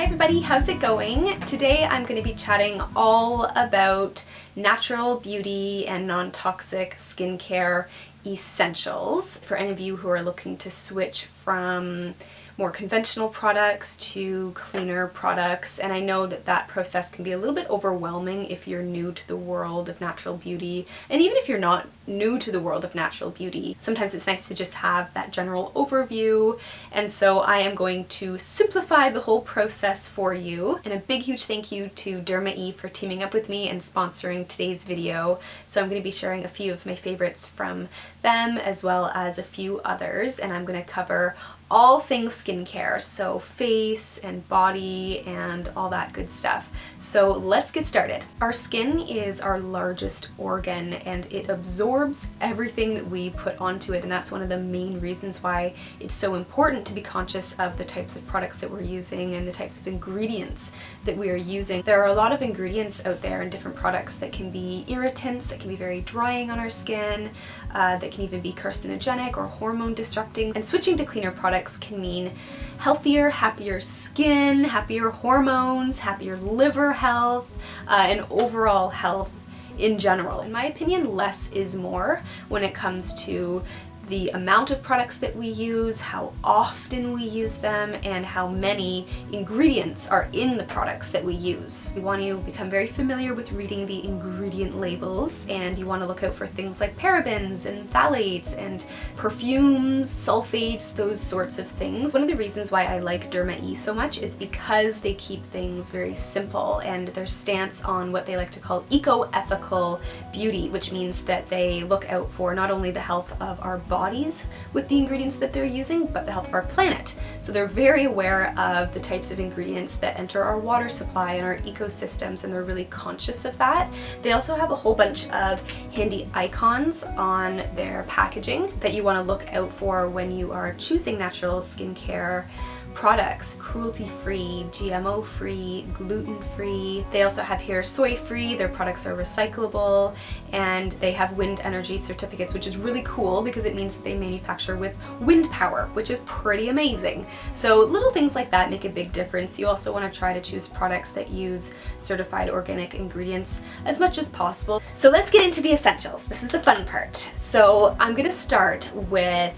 Hi everybody, how's it going? Today I'm going to be chatting all about natural beauty and non-toxic skincare essentials for any of you who are looking to switch from more conventional products to cleaner products. And I know that that process can be a little bit overwhelming if you're new to the world of natural beauty, and even if you're not new to the world of natural beauty, sometimes it's nice to just have that general overview. And so I am going to simplify the whole process for you. And a big huge thank you to Derma-E for teaming up with me and sponsoring today's video. So I'm going to be sharing a few of my favorites from them as well as a few others, and I'm going to cover all things skincare, so face and body and all that good stuff. So let's get started. Our skin is our largest organ and it absorbs everything that we put onto it, and that's one of the main reasons why it's so important to be conscious of the types of products that we're using and the types of ingredients that we are using. There are a lot of ingredients out there in different products that can be irritants, that can be very drying on our skin, that can even be carcinogenic or hormone disrupting, and switching to cleaner products can mean healthier, happier skin, happier hormones, happier liver health, and overall health in general. In my opinion, less is more when it comes to the amount of products that we use, how often we use them, and how many ingredients are in the products that we use. We want to become very familiar with reading the ingredient labels, and you want to look out for things like parabens and phthalates and perfumes, sulfates, those sorts of things. One of the reasons why I like Derma-E so much is because they keep things very simple, and their stance on what they like to call eco-ethical beauty, which means that they look out for not only the health of our bodies with the ingredients that they're using, but the health of our planet. So they're very aware of the types of ingredients that enter our water supply and our ecosystems, and they're really conscious of that. They also have a whole bunch of handy icons on their packaging that you want to look out for when you are choosing natural skincare products. Cruelty-free, GMO-free, gluten-free. They also have here soy-free. Their products are recyclable, and they have wind energy certificates, which is really cool because it means that they manufacture with wind power, which is pretty amazing. So little things like that make a big difference. You also want to try to choose products that use certified organic ingredients as much as possible. So let's get into the essentials. This is the fun part. So I'm going to start with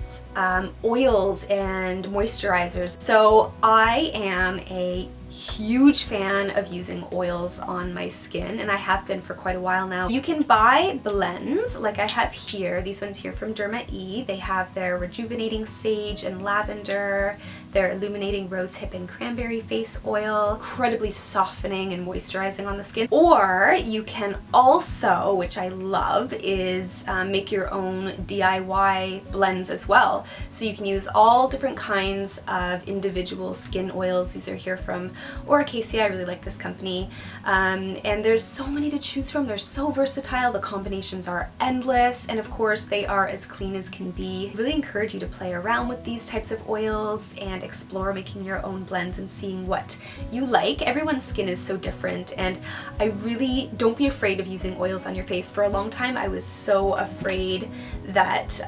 oils and moisturizers. So I am a huge fan of using oils on my skin, and I have been for quite a while now. You can buy blends like I have here, these ones here from Derma-E. They have their rejuvenating sage and lavender, their illuminating rose hip and cranberry face oil, incredibly softening and moisturizing on the skin. Or you can also, which I love, is make your own DIY blends as well. So you can use all different kinds of individual skin oils. These are here from Oracacea. I really like this company. And there's so many to choose from. They're so versatile. The combinations are endless. And of course, they are as clean as can be. I really encourage you to play around with these types of oils and explore making your own blends and seeing what you like. Everyone's skin is so different, and I really don't be afraid of using oils on your face. For a long time, I was so afraid that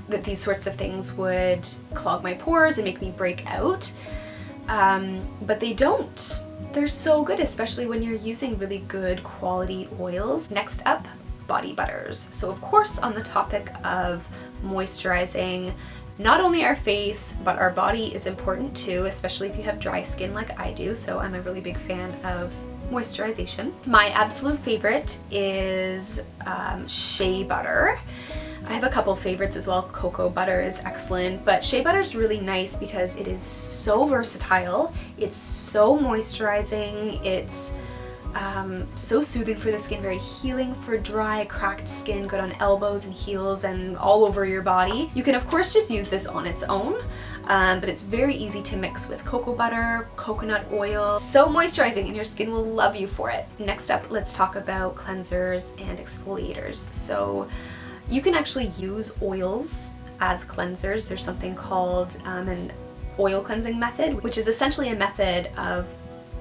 that these sorts of things would clog my pores and make me break out. But they don't. They're so good, especially when you're using really good quality oils. Next up, body butters. So of course, on the topic of moisturizing not only our face, but our body is important too, especially if you have dry skin like I do. So I'm a really big fan of moisturization. My absolute favorite is shea butter. I have a couple favorites as well. Cocoa butter is excellent, but shea butter is really nice because it is so versatile. It's so moisturizing. It's so soothing for the skin, very healing for dry, cracked skin, good on elbows and heels and all over your body. You can of course just use this on its own, but it's very easy to mix with cocoa butter, coconut oil. So moisturizing, and your skin will love you for it. Next up, let's talk about cleansers and exfoliators. So you can actually use oils as cleansers. There's something called an oil cleansing method, which is essentially a method of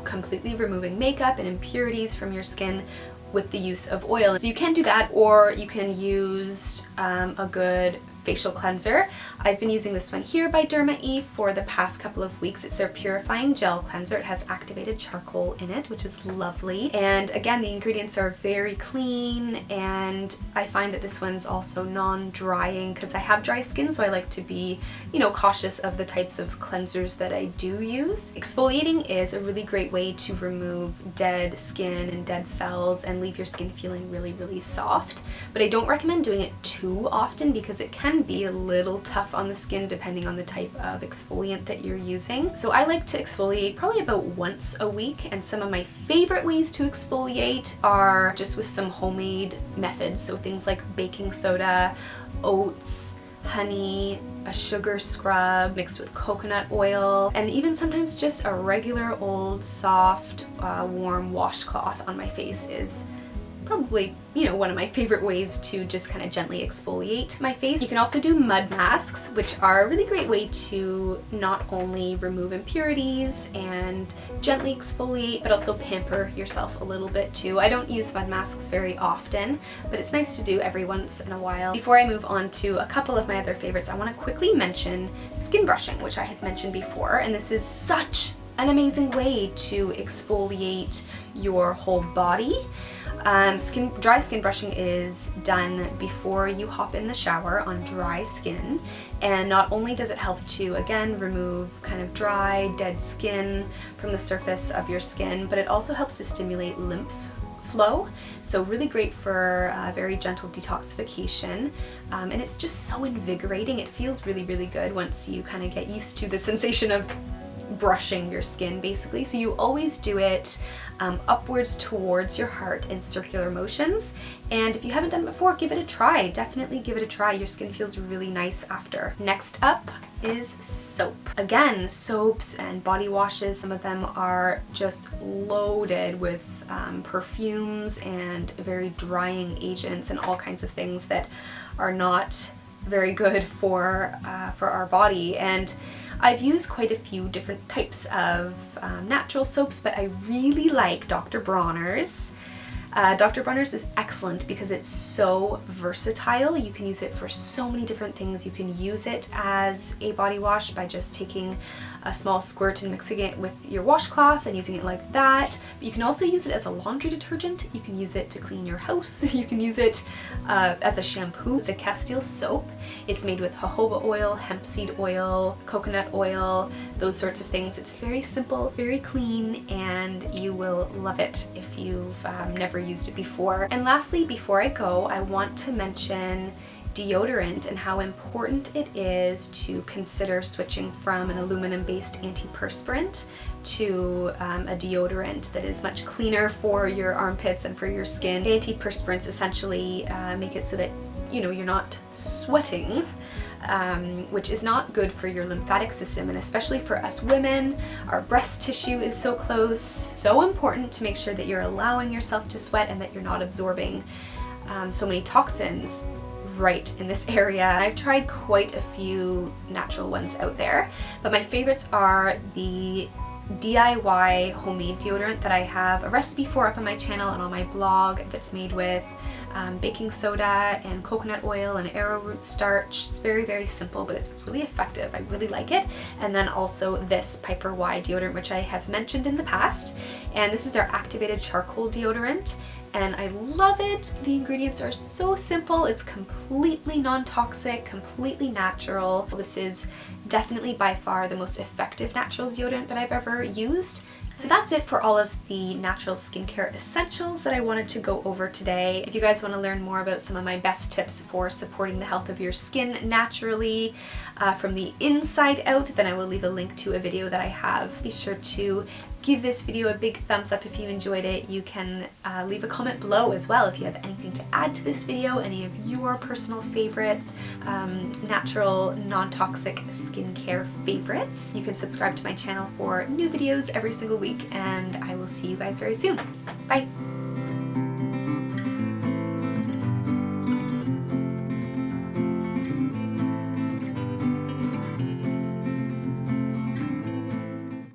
completely removing makeup and impurities from your skin with the use of oil. So you can do that, or you can use a good facial cleanser. I've been using this one here by Derma-E for the past couple of weeks. It's their purifying gel cleanser. It has activated charcoal in it, which is lovely. And again, the ingredients are very clean, and I find that this one's also non-drying because I have dry skin, so I like to be, you know, cautious of the types of cleansers that I do use. Exfoliating is a really great way to remove dead skin and dead cells and leave your skin feeling really, really soft. But I don't recommend doing it too often because it can be a little tough on the skin depending on the type of exfoliant that you're using. So I like to exfoliate probably about once a week, and some of my favorite ways to exfoliate are just with some homemade methods. So things like baking soda, oats, honey, a sugar scrub mixed with coconut oil, and even sometimes just a regular old soft warm washcloth on my face is probably, you know, one of my favorite ways to just kind of gently exfoliate my face. You can also do mud masks, which are a really great way to not only remove impurities and gently exfoliate, but also pamper yourself a little bit too. I don't use mud masks very often, but it's nice to do every once in a while. Before I move on to a couple of my other favorites, I want to quickly mention skin brushing, which I had mentioned before, and this is such an amazing way to exfoliate your whole body. Dry skin brushing is done before you hop in the shower on dry skin, and not only does it help to, again, remove kind of dry, dead skin from the surface of your skin, but it also helps to stimulate lymph flow, so really great for very gentle detoxification, and it's just so invigorating. It feels really, really good once you kind of get used to the sensation of brushing your skin, basically. So you always do it upwards towards your heart in circular motions, and if you haven't done it before, give it a try. Definitely give it a try. Your skin feels really nice after. Next up is soap. Again, soaps and body washes, some of them are just loaded with perfumes and very drying agents and all kinds of things that are not very good for our body. And I've used quite a few different types of natural soaps, but I really like Dr. Bronner's. Dr. Bronner's is excellent because it's so versatile. You can use it for so many different things. You can use it as a body wash by just taking a small squirt and mixing it with your washcloth and using it like that. But you can also use it as a laundry detergent. You can use it to clean your house. You can use it as a shampoo. It's a Castile soap. It's made with jojoba oil, hemp seed oil, coconut oil, those sorts of things. It's very simple, very clean, and you will love it if you've never used it before. And lastly, before I go, I want to mention deodorant and how important it is to consider switching from an aluminum-based antiperspirant to a deodorant that is much cleaner for your armpits and for your skin. Antiperspirants essentially make it so that, you know, you're not sweating, which is not good for your lymphatic system, and especially for us women, our breast tissue is so close. So important to make sure that you're allowing yourself to sweat and that you're not absorbing so many toxins right in this area. I've tried quite a few natural ones out there, but my favorites are the DIY homemade deodorant that I have a recipe for up on my channel and on my blog that's made with baking soda and coconut oil and arrowroot starch. It's very, very simple, but it's really effective. I really like it. And then also this Piper Y deodorant, which I have mentioned in the past, and this is their activated charcoal deodorant, and I love it. The ingredients are so simple. It's completely non-toxic, completely natural. This is definitely by far the most effective natural deodorant that I've ever used. So that's it for all of the natural skincare essentials that I wanted to go over today. If you guys want to learn more about some of my best tips for supporting the health of your skin naturally from the inside out, then I will leave a link to a video that I have. Be sure to give this video a big thumbs up if you enjoyed it. You can leave a comment below as well if you have anything to add to this video, any of your personal favorite natural, non-toxic skincare favorites. You can subscribe to my channel for new videos every single week, and I will see you guys very soon. Bye!